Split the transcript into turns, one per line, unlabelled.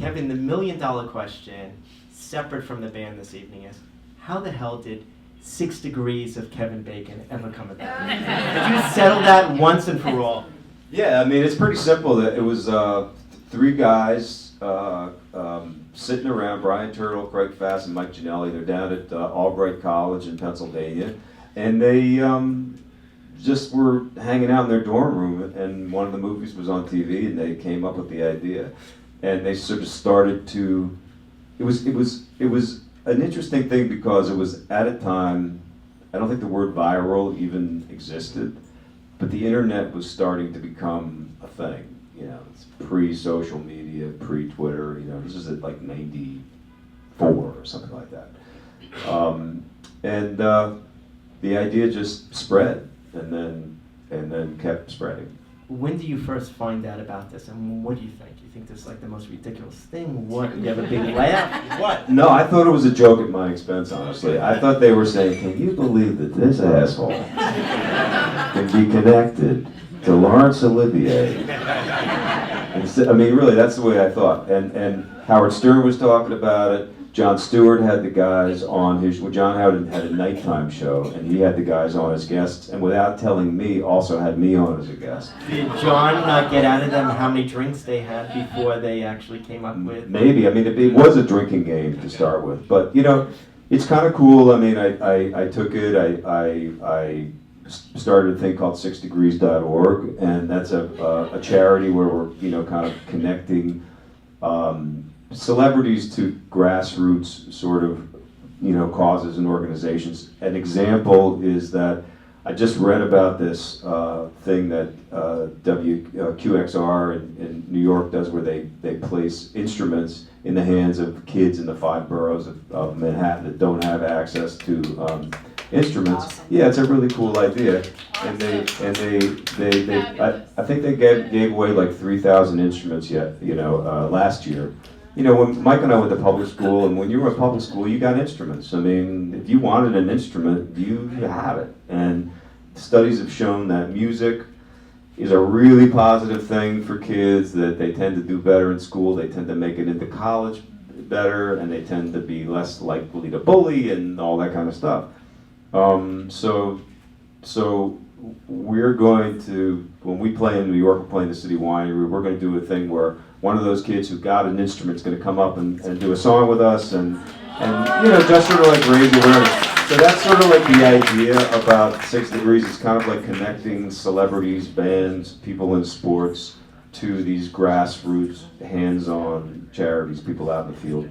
Kevin, the $1,000,000 question, separate from the band this evening, is how the hell did 6 Degrees of Kevin Bacon ever come about? Did you settle that once and for all?
Yeah, I mean, it's pretty simple. It was 3 guys sitting around, Brian Turtle, Craig Fass, and Mike Gianelli. They're down at Albright College in Pennsylvania, and they just were hanging out in their dorm room, and one of the movies was on TV, and they came up with the idea, and they sort of started to. It was an interesting thing because it was at a time. I don't think the word viral even existed, but the internet was starting to become a thing. You know, it's pre-social media, pre-Twitter. You know, this is at like '94 or something like that, and the idea just spread. And then kept spreading.
When do you first find out about this, and what do you think? You think this is like the most ridiculous thing? What? You have a big laugh? What?
No, I thought it was a joke at my expense, honestly. I thought they were saying, can you believe that this asshole can be connected to Laurence Olivier? And so, I mean, really, that's the way I thought. And Howard Stern was talking about it. Jon Stewart had the guys on his. Well, John Howard had a nighttime show, and he had the guys on as guests, and without telling me, also had me on as a guest.
Did John get out of them how many drinks they had before they actually came up with?
Maybe. I mean, it was a drinking game to start with, but you know, it's kind of cool. I mean, I took it. I started a thing called 6degrees.org, and that's a charity where we're kind of connecting. Celebrities to grassroots sort of, causes and organizations. An example is that I just read about this thing that WQXR in New York does, where they place instruments in the hands of kids in the 5 boroughs of Manhattan that don't have access to instruments.
Awesome.
Yeah, it's a really cool idea. And I think they gave away like 3,000 instruments last year. When Mike and I went to public school, and when you were in public school, you got instruments. I mean, if you wanted an instrument, you have it. And studies have shown that music is a really positive thing for kids, that they tend to do better in school, they tend to make it into college better, and they tend to be less likely to bully and all that kind of stuff. So we're going to, when we play in New York, we're playing the City Winery, we're going to do a thing where one of those kids who got an instrument is going to come up and do a song with us and just sort of like raise awareness. So that's sort of like the idea about 6 Degrees. It's kind of like connecting celebrities, bands, people in sports to these grassroots, hands-on charities, people out in the field.